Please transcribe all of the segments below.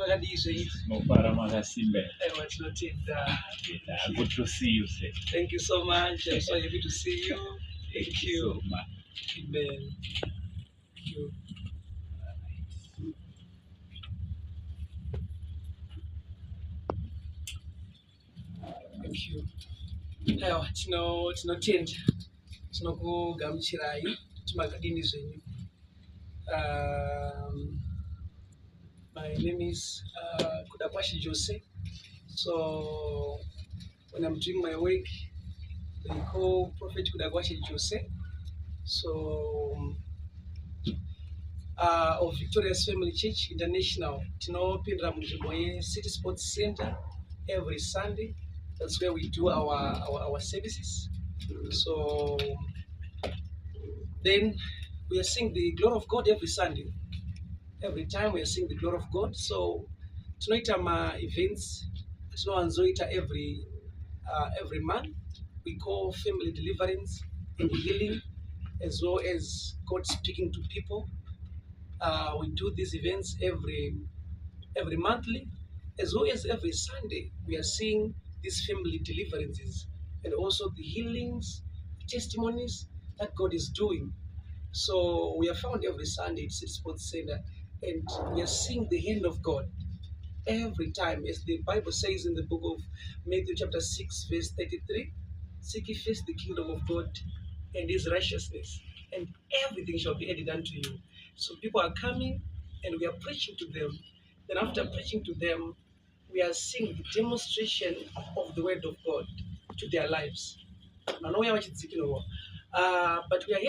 Good to see you, sir. Thank you so much. I'm so happy to see you. Thank you. So much. Amen. Thank you. Thank you. Tinotenda tinokugamuchirai timakadini zvenyu. My name is Kudakwashi Jose. So when I'm doing my work, they call Prophet Kudakwashi Jose. So of Victorious Family Church International, tinopindira munzvimbo yeCity Sports Center every Sunday. That's where we do our services. So then we are seeing the glory of God every Sunday. Every time we are seeing the glory of God. So tinoita events tinowanzoita every month. We call family deliverance and healing, as well as God speaking to people. We do these events every monthly, as well as every Sunday. We are seeing these family deliverances and also the healings, testimonies that God is doing. So we are found every Sunday at City Sports Center, and we are seeing the hand of God every time, as the Bible says in the book of Matthew chapter 6 verse 33, seek ye first the kingdom of God and his righteousness, and everything shall be added unto you. So people are coming and we are preaching to them. Then after preaching to them, we are seeing the demonstration of the word of God to their lives. But we are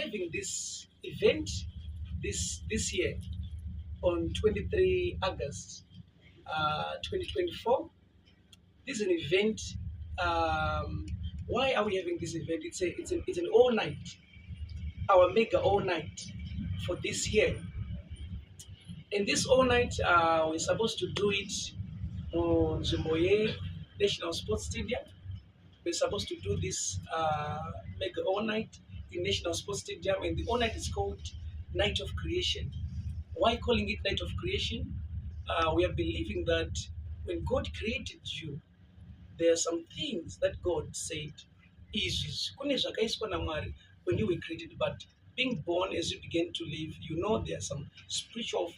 having this event this year on 23 August 2024. This is an event. Why are we having this event? It's an all night, our mega all night for this year. And this all night, we're supposed to do it on Zimboye National Sports Stadium. We're supposed to do this mega all night in National Sports Stadium, and the all night is called Night of Creation. Why calling it Night of Creation? We are believing that when God created you, there are some things that God said is when you were created, but being born as you begin to live, there are some spiritual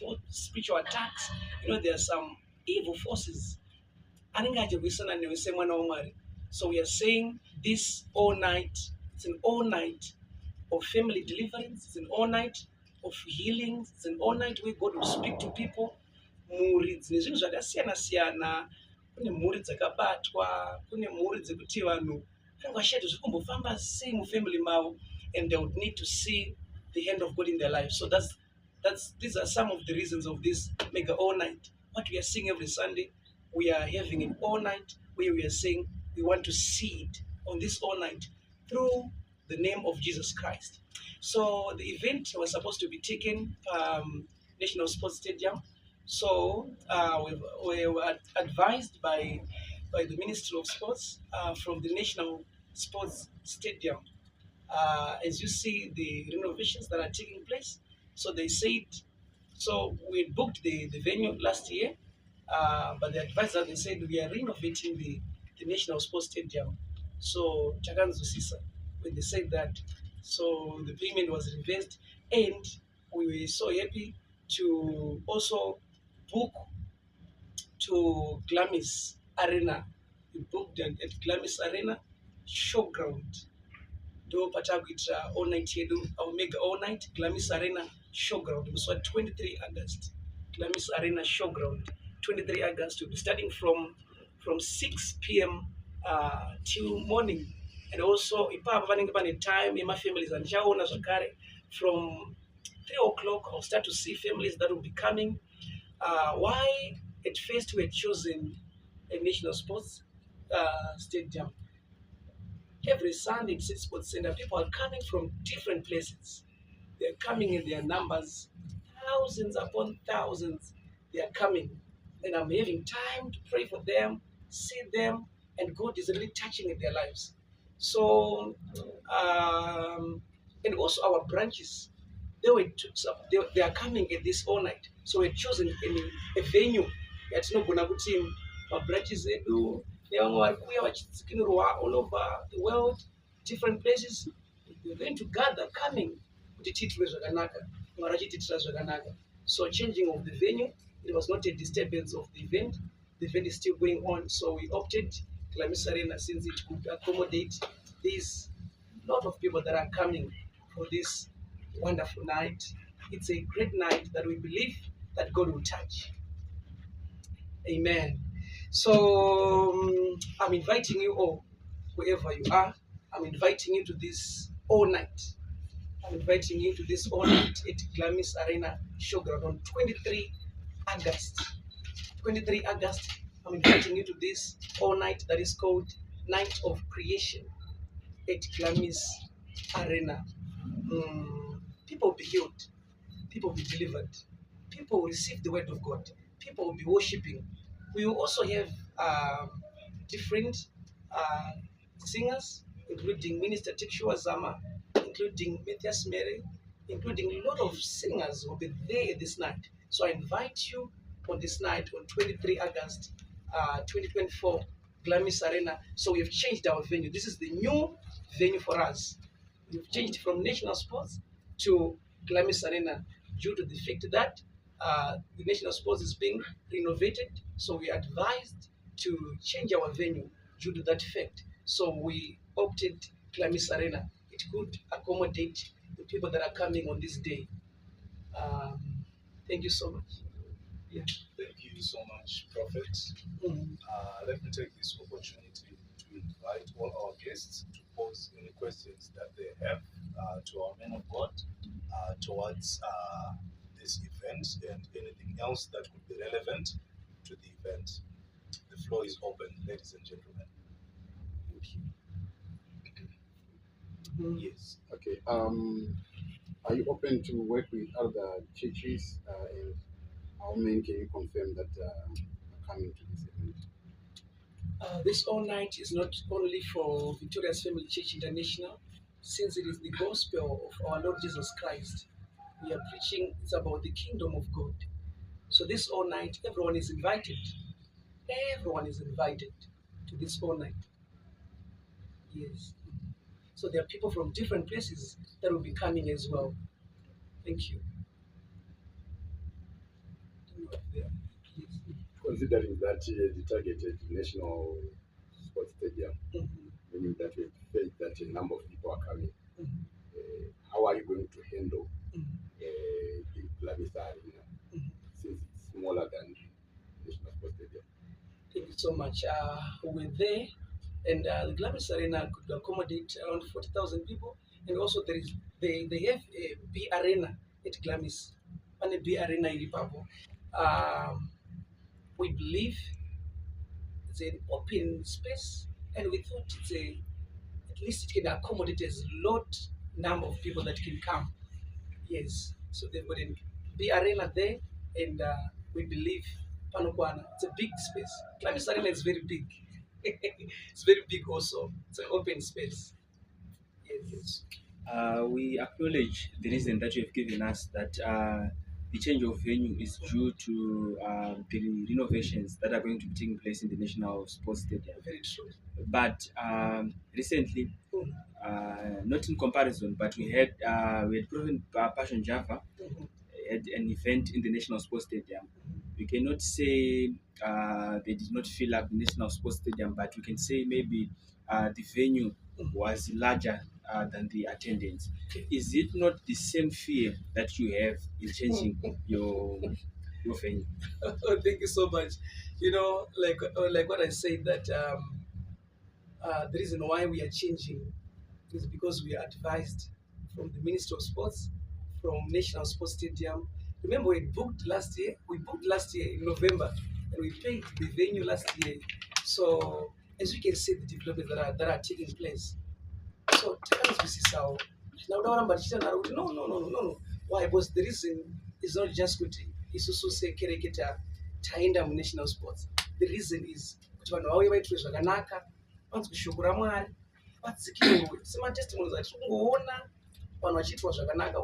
attacks. There are some evil forces. So we are saying this all night. It's an all night of family deliverance. It's an all night of healings. It's an all night where God will speak to people. Muri dzine zvinhu zvakasiyana siyana. Kune mhuri dzakabatwa, kune mhuri dzekuti vanhu vangashati zvikumbofamba sei mufamily mavo, and they would need to see the hand of God in their life. So these are some of the reasons of this mega all night. What we are seeing every Sunday, we are having an all night where we are saying we want to see it on this all night through the name of Jesus Christ. So the event was supposed to be taken National Sports Stadium. So we were advised by the Ministry of Sports from the National Sports Stadium. As you see, the renovations that are taking place. So they said, so we booked the venue last year, but the advisor, they said we are renovating the National Sports Stadium. So Chaganzusisa, when they said that, so the payment was reversed, and we were so happy to also book to Glamis Arena. We booked at Glamis Arena showground. Do patakuita all night yedu, our mega all night Glamis Arena showground. It was 23 August. Glamis Arena showground. 23 August. We'll be starting from 6 p.m. Till morning. And also, time in my families and from 3 o'clock, I'll start to see families that will be coming. Why at first we had chosen a National Sports Stadium? Every Sunday at City Sports Center, people are coming from different places. They are coming in their numbers, thousands upon thousands. They are coming, and I'm having time to pray for them, see them, and God is really touching in their lives. So, and also our branches, they are coming at this all night. So we're choosing a venue yatinogona kuti mabranches edu nevamwe vari kuuya vachidzikinurwa all over the world, different places. We're going to gather coming kuti tiitirwe zvakanaka, Mwari achitiitira zvakanaka. So changing of the venue, it was not a disturbance of the event. The event is still going on, so we opted Glamis Arena since it could accommodate these lot of people that are coming for this wonderful night. It's a great night that we believe that God will touch. Amen. So I'm inviting you all, wherever you are, I'm inviting you to this all night. I'm inviting you to this all night at Glamis Arena showground on 23 August. 23 August, I'm inviting you to this all night that is called Night of Creation at Glamis Arena. People will be healed. People will be delivered. People will receive the word of God. People will be worshiping. We will also have different singers, including Minister Tekshua Zama, including Matthias Mary, including a lot of singers who will be there this night. So I invite you on this night on 23 August 2024, Glamis Arena. So we've changed our venue. This is the new venue for us. We've changed from National Sports to Glamis Arena due to the fact that the National Sports is being renovated. So we advised to change our venue due to that fact. So we opted Glamis Arena. It could accommodate the people that are coming on this day. Thank you so much. Yeah. Thank you so much, Prophet. Let me take this opportunity to invite all our guests to pose any questions that they have to our men of God towards this event and anything else that could be relevant to the event. The floor is open, ladies and gentlemen. Thank you. Yes. Okay. Are you open to work with other churches? And how many can you confirm that are coming to this event? This all night is not only for Victoria's Family Church International, since it is the gospel of our Lord Jesus Christ. We are preaching, it's about the kingdom of God. So this all night, everyone is invited. Everyone is invited to this all night. Yes. So there are people from different places that will be coming as well. Thank you. Yes. Considering that the targeted national sports stadium, meaning that we felt that a number of people are coming, how are you going to handle the Glamis Arena since it's smaller than national sports stadium? Thank you so much. We're there, and the Glamis Arena could accommodate around 40,000 people, and also they have a B Arena at Glamis, and a B Arena in Liverpool. We believe it's an open space, and we thought at least it can accommodate a lot number of people that can come. Yes, so they've got a B Arena there, and we believe Panokwana, it's a big space. Glamis Arena is very big. It's very big also. It's an open space. Yes. We acknowledge the reason that you have given us that the change of venue is due to the renovations that are going to be taking place in the National Sports Stadium. Very true. But recently, not in comparison, but we had proven Passion Java had an event in the National Sports Stadium. We cannot say they did not fill up the National Sports Stadium, but we can say maybe the venue was larger than the attendance. Is it not the same fear that you have in changing your venue? Thank you so much. You know, like what I said, that the reason why we are changing is because we are advised from the Ministry of Sports, from National Sports Stadium. Remember, we booked last year in November, and we paid the venue last year. So as you can see, the developments that are taking place. So now no. Why? Because the reason is not just good. It's also say kereketa taenda national sports. The reason is kuti vanhu vauye vaitwe zvakanaka, vanzi kushukura Mwari, vatsikirwe sema testimonies ati kungoona vanhu vachiitwa zvakanaka.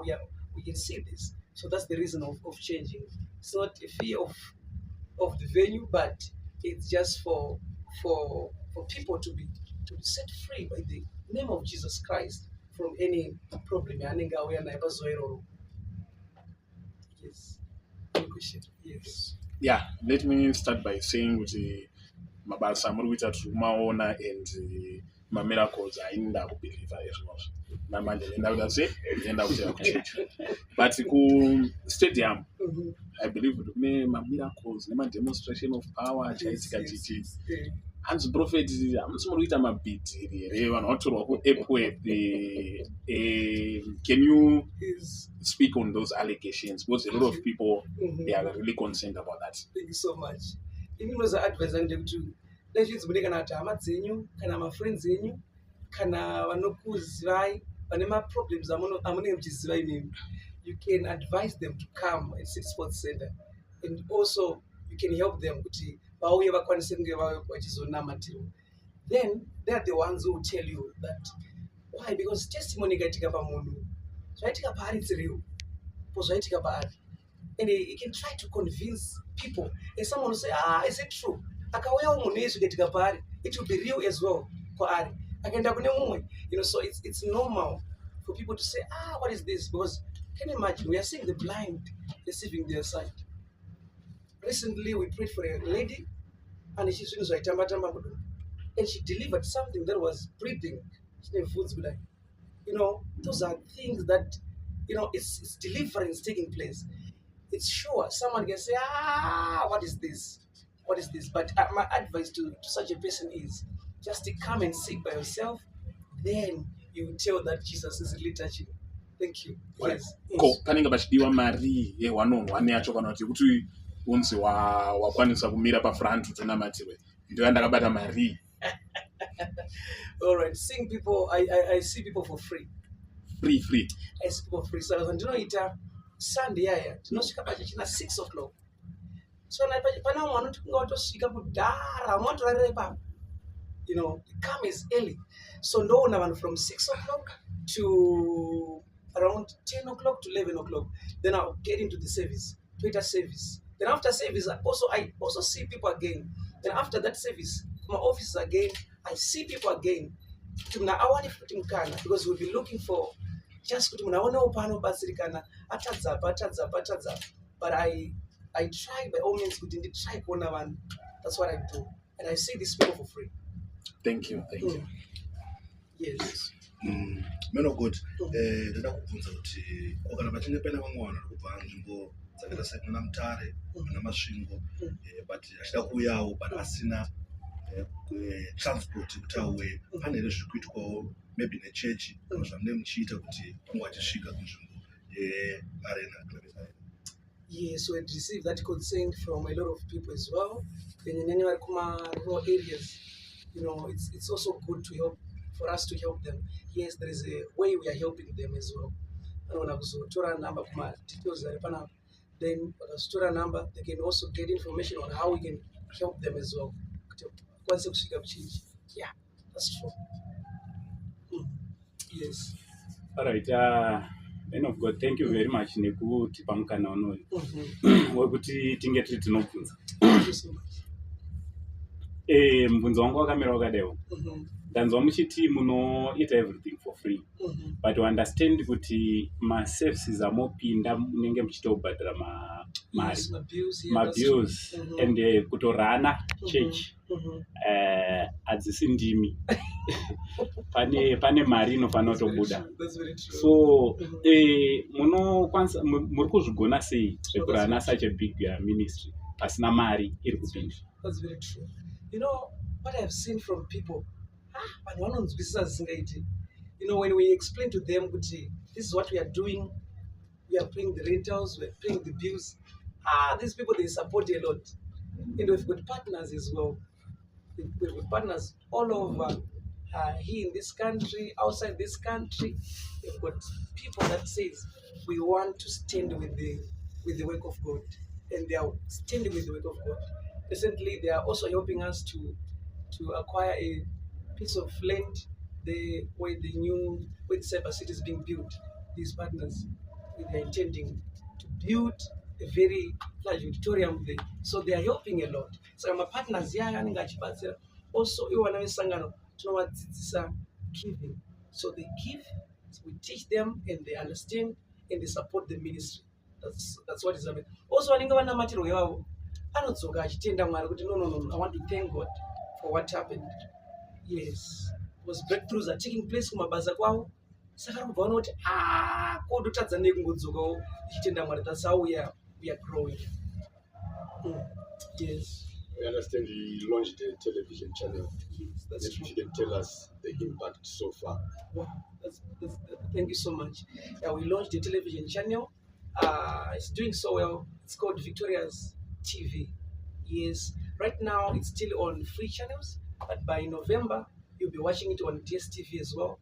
We can see this. So that's the reason of changing. It's not a fear of of the venue, but it's just for people to be set free by the name of Jesus Christ from any problem. Yes. Any question? Yes. Yeah, let me start by saying kuti mabasa amuri kuita tiri kumaona and mamiracles ainda kubhilivha izvozvo namanje ndenda kuda sei ndenda kuchera kuchechi but kustadium I believe kuti kune mamiracles nemademonstration of power chaitika chichi hanzi prophet hamusi muri kuita mabhidhiri here vanhu vatorwa kuepwep. Can you speak on those allegations because a lot of people they are really concerned about that? Thank you so much. Ini noza advise angu kuti nezvidzimune kana kuti hama dzenyu kana mafriends enyu kana vanokuzivai vane maproblems amunenge muchizivai imimi, you can advise them to come at Six Sports Center, and also you can help them kuti vauye vakwanise kunge vachizonamatirwa. Then they are the ones who will tell you that why, because testimony ikaitika pamunhu zvaitika paari dziriwo po zvaitika paari, and he can try to convince people, and someone will say, is it true? Akauya munhu izvi ikaitika paari, it will be real as well kwaari. Akaenda kune mumwe, so it's normal for people to say, what is this? Because can you imagine, we are seeing the blind receiving their sight. Recently we prayed for a lady and she delivered something that was breathing. Those are things that it's deliverance taking place. It's sure someone can say, what is this? What is this? But my advice to such a person is just to come and seek by yourself, then you will tell that Jesus is really touching. Thank you. Yes. Panenge pachidiwa mari ye1 yacho kana kuti unzi wakwanisa kumira pafront utonamatirwe ndio ndakabata mari. All right, seeing people, I see people for free. Free. I see people free. So ndinoita Sunday yaya tinosvika pachina 6 o'clock. So pana mwana kuti watosvika kudhara mwatorarira ipapo. Come as early. So ndoona vanhu from 6 o'clock to around 10 o'clock to 11 o'clock. Then I'll get into the service, Twitter service. Then after service, I also see people again. Then after that service, my office again, I see people again. Because we'll be looking for just but I try by all means to try one. That's what I do. And I see these people for free. Thank you. Yes. Man of God, ndada kubvunza kuti kana pachinge paina vamwe vanhu kubva nzvimbo dzakaita sekuna Mutare kana Masvingo but achida kuuyawo but asina transport kuti auye, pane here zviri kuitwawo maybe nechechi kana zvamunenge muchiita kuti vamwe vachisvika kunzvimbo yeArena, Glamis Arena? Yes, we had received that concern from a lot of people as well. In rural areas, it's also good to help, for us to help them. Yes, there is a way we are helping them as well. Then store number, they can also get information on how we can help them as well. Yeah, that's true. Yes. All right. Man of God, thank you very much nekuti pamukana unoyu wekuti tinge tiri tinobvunza. Mubvunzo wangu wakamira wakadaiwo. Ndanzwa muchiti munoita everything for free. But to understand kuti ma-services amopinda munenge muchitobhadhara ma-bills and kutorana church adzisi ndimi. pane mari inofanira kutobuda. So muri kuzvigona sei zvekurana such a big ministry pasina mari iri kupinda? That's very true. What I've seen from people, when we explain to them, this is what we are doing, we are paying the rentals, we are paying the bills. These people, they support a lot. And we've got partners as well. We've got partners all over, here in this country, outside this country. We've got people that says, we want to stand with the work of God. And they are standing with the work of God. Recently, they are also helping us to acquire a piece of land where the cyber city is being built. These partners, they are intending to build a very large auditorium there. So they are helping a lot. So my partners here anenge achibatsira. Also, iwana vesangano tinovadzidzisa giving. So they give, so we teach them, and they understand, and they support the ministry. That's what is happening. Also, vanenge vana matiro yavo anodzoka achitenda Mwari kuti no, I want to thank God for what happened. Yes, because breakthroughs are taking place kumabasa kwavo. Saka kubvaona kuti kodotadza nekungodzokawo ichitenda Mwari. That's how we are growing. Yes. We understand you launched a television channel. Yes, that's Maybe true. you can tell us the impact so far. Wow, thank you so much. We launched a television channel. It's doing so well. It's called Victoria's TV. Yes, right now it's still on free channels, but by November you'll be watching it on DSTV as well.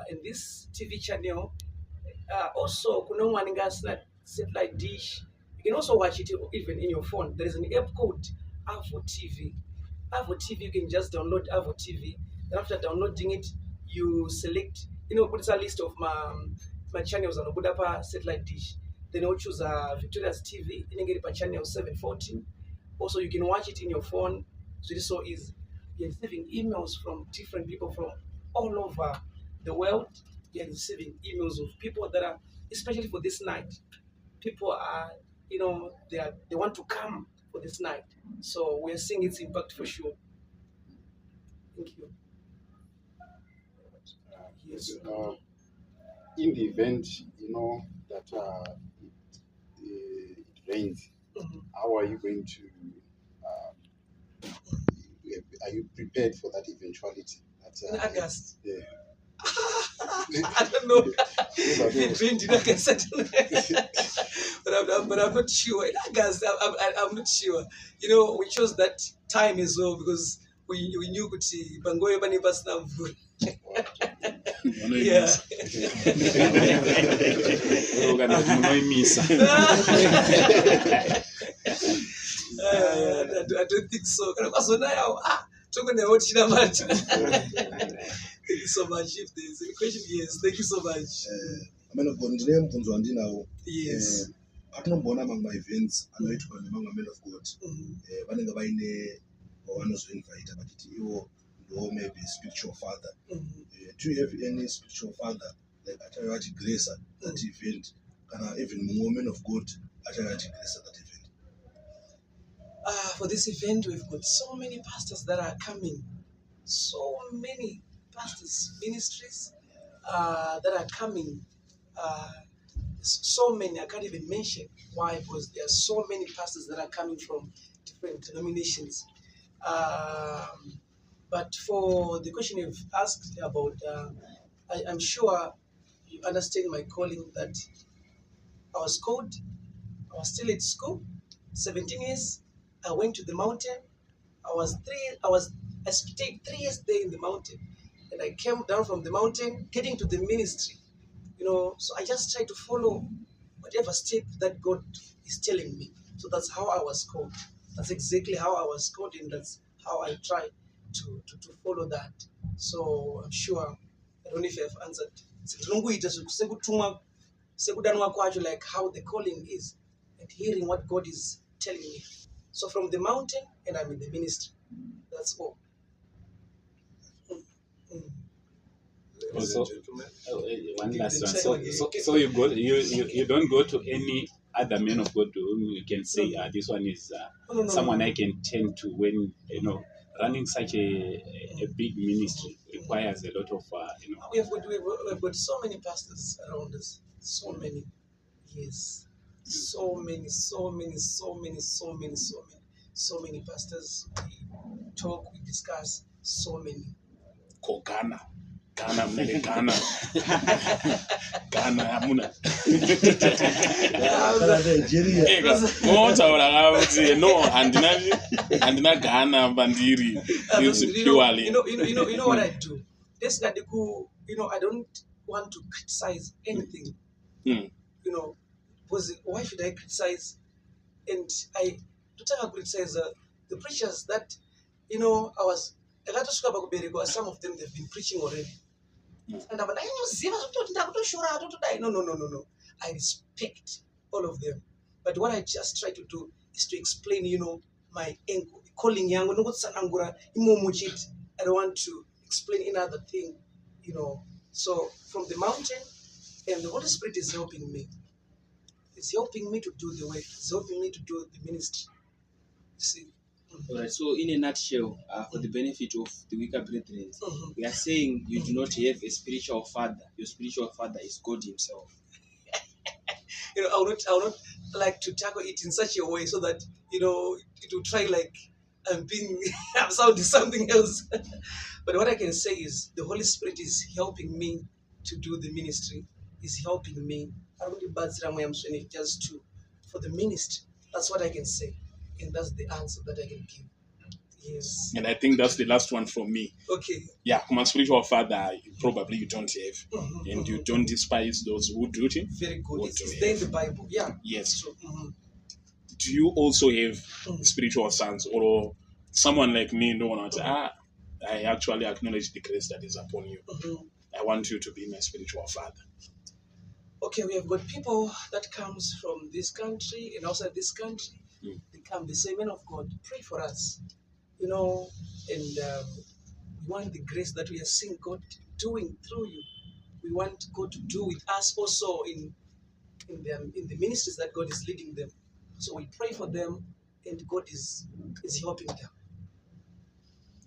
And this TV channel also kuno mwaninga satellite dish. You can also watch it even in your phone. There is an app called Avo TV. Avo TV, you can just download Avo TV. Then after downloading it, you select, put a list of my channels on Budapa satellite dish. Then you choose Victoria's TV, and get it channel 714. Also, you can watch it in your phone. So it is so easy. You're receiving emails from different people from all over the world. You're receiving emails of people that are, especially for this night. People are, they want to come for this night. So we're seeing its impact for sure. Thank you. Yes. In the event, that it rains, how are you going to? Are you prepared for that eventuality? In August. Yeah. I don't know. It rained in August. But I'm not sure. In August, I'm not sure. We chose that time as well because we knew kuti bangoyo bane pasina mvura. Yeah. I don't think so. Thank you so much. If there's a question, yes. Thank you so much. Man of God, ndine mubvunzo wandinawo. Yes. Patinomboona mamwe events anoitwa nemamwe men of God. Vanenge vaine wavanozoinvita vachiti ivo ndo maybe spiritual father. Do you have any spiritual father like achauya achigresa that event? Kana even mumwe men of God achauya achigresa that event? For this event, we've got so many pastors that are coming. So many pastors, ministries that are coming. So many, I can't even mention why, because there are so many pastors that are coming from different denominations. But for the question you've asked about, I'm sure you understand my calling that I was called, I was still at school, 17 years. I went to the mountain. I stayed 3 years there in the mountain. And I came down from the mountain, getting to the ministry. So I just try to follow whatever step that God is telling me. So that's how I was called. That's exactly how I was called, and that's how I try to follow that. So I'm sure, I don't know if I've answered. Like how the calling is, and hearing what God is telling me. So from the mountain, and I'm in the ministry. That's all. Also, one last one. So you go, you don't go to any other man of God whom you can say, this one is someone I can turn to when running such a big ministry requires a lot of We've got so many pastors around us. So many, yes. So many pastors. We talk, we discuss. So many. Ghana, hamuna. No, handina Ghana bandiri. You know what I do? This guy, I don't want to criticize anything. Because why should I criticize? And I don't criticize the preachers that, some of them they've been preaching already. And I'm like, no. I respect all of them. But what I just try to do is to explain, my calling yangu. I don't want to explain another thing, So from the mountain, and the Holy Spirit is helping me. It's helping me to do the work. It's helping me to do the ministry. You see? All right. So, in a nutshell, for the benefit of the weaker brethren, we are saying you do not have a spiritual father. Your spiritual father is God Himself. I would not like to tackle it in such a way so that it will try like I'm sounding something else. But what I can say is the Holy Spirit is helping me to do the ministry. Is helping me. Just for the ministry. That's what I can say, and that's the answer that I can give. Yes. And I think that's the last one from me. Okay. Yeah, my spiritual father, probably you don't have. And you don't despise those who do it. Very good. It's there in the Bible. Yeah. Yes. So, do you also have spiritual sons, or someone like me, no one else? I actually acknowledge the grace that is upon you. I want you to be my spiritual father. Okay, we have got people that comes from this country and outside this country. They come, they say, men of God, pray for us. And we want the grace that we are seeing God doing through you. We want God to do with us also in the ministries that God is leading them. So we pray for them, and God is helping them.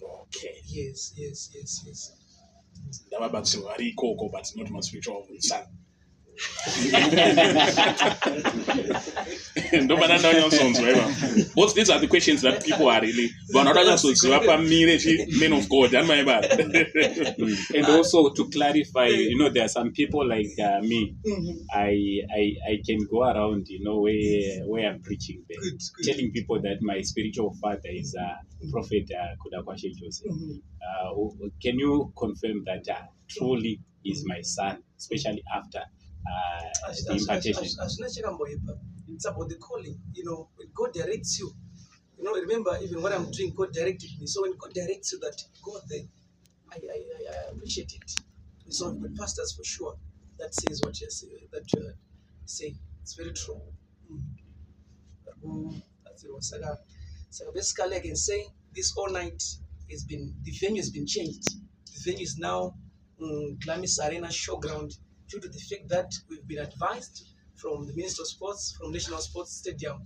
Okay. Yes. But not my spiritual son. Both these are the questions that people are really men of God and my bad. And also to clarify, there are some people like me. I can go around, where I'm preaching there, telling people that my spiritual father is Prophet Kudakwashe Joseph. Can you confirm that truly is my son, especially after the impartation? It's about the calling. When God directs you, remember, even what I'm doing, God directed me. So when God directs you, that go there, I appreciate it. So I've got pastors for sure that says what you're saying. It's very true. That's it. So basically, I can say this all night the venue has been changed. The venue is now Glamis Arena showground, due to the fact that we've been advised from the Minister of Sports, from National Sports Stadium,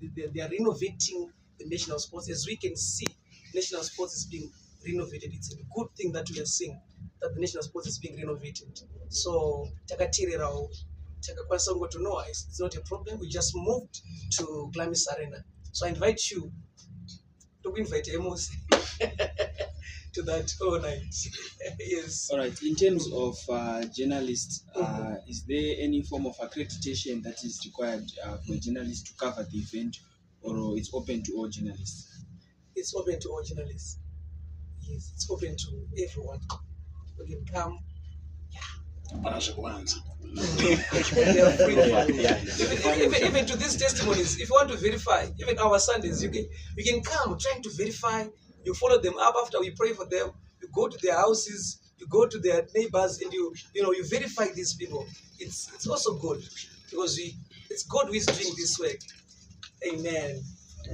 they are renovating the National Sports. As we can see, National Sports is being renovated. It's a good thing that we are seeing, that the National Sports is being renovated. So, to know it's not a problem. We just moved to Glamis Arena. So I invite you to invite Amos to that all night. Yes. All right. In terms of journalists, is there any form of accreditation that is required for a journalist to cover the event, or it's open to all journalists? It's open to all journalists. Yes, it's open to everyone. You can come. Even to these testimonies, if you want to verify, even our Sundays, you can come trying to verify. You follow them up after we pray for them. You go to their houses, you go to their neighbors, and you verify these people. It's also good, because it's God who is doing this work. Amen.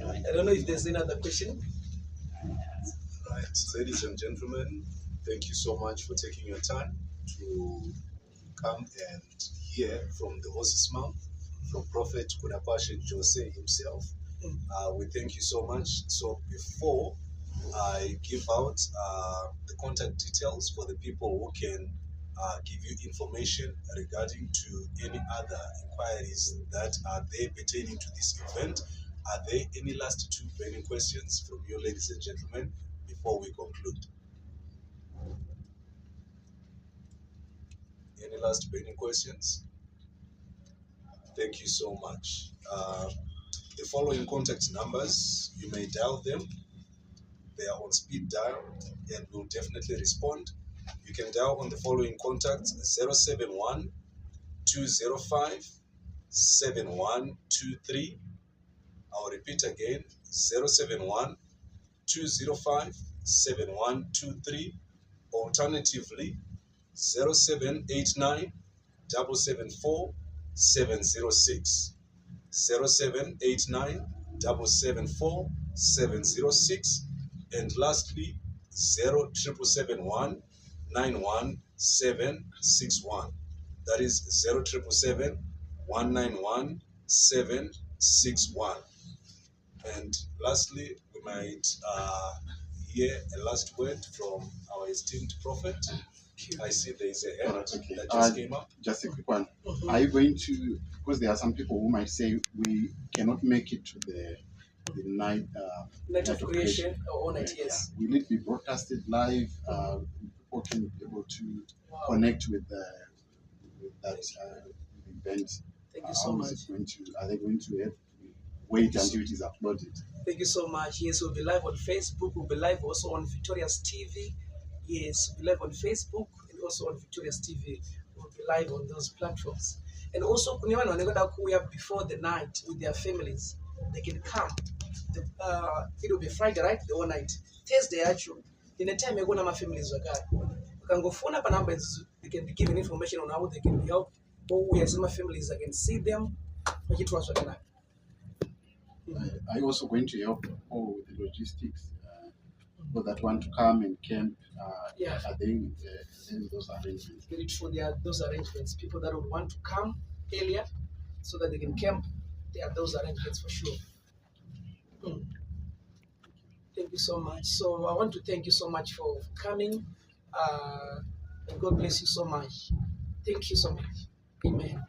I don't know if there's another question. Right, ladies and gentlemen, thank you so much for taking your time to come and hear from the horse's mouth, from Prophet Kudakwashe Joseph himself. We thank you so much. So before I give out the contact details for the people who can give you information regarding to any other inquiries that are there pertaining to this event, are there any last two burning questions from you, ladies and gentlemen, before we conclude? Any last burning questions? Thank you so much. The following contact numbers, you may dial them. They are on speed dial and will definitely respond. You can dial on the following contacts: 071 205 7123. I'll repeat again: 071 205 7123. Alternatively, 0789 774 706. 0789 774 706, and lastly 0771 91761. That is 0777 191 761. And lastly, we might hear a last word from our esteemed prophet. I see there is a hand Okay. that just came up. Just a quick one. Are you going to, because there are some people who might say we cannot make it to the night, Night of creation or all night, yes. Will it be broadcasted live? People can be able to connect with that event. Thank you so How much. is it going to, are they going to have to wait until it is uploaded? Thank you so much. Yes, we'll be live on Facebook. We'll be live also on Victoria's TV. Yes, we'll be live on Facebook and also on Victoria's TV. We'll be live on those platforms. And also, we have before the night with their families. They can come. It will be Friday, right? The whole night. Thursday, actually. In the time, you're going to my families. You can go phone up a number. They can be given information on how they can be helped. Or we have some families. I can see them. Are you also going to help people with the logistics? People that want to come and camp, Yeah. are they in those arrangements? Very true. There are those arrangements. People that would want to come earlier so that they can camp. There are those arrangements for sure. Thank you so much. So I want to thank you so much for coming. And God bless you so much. Thank you so much. Amen.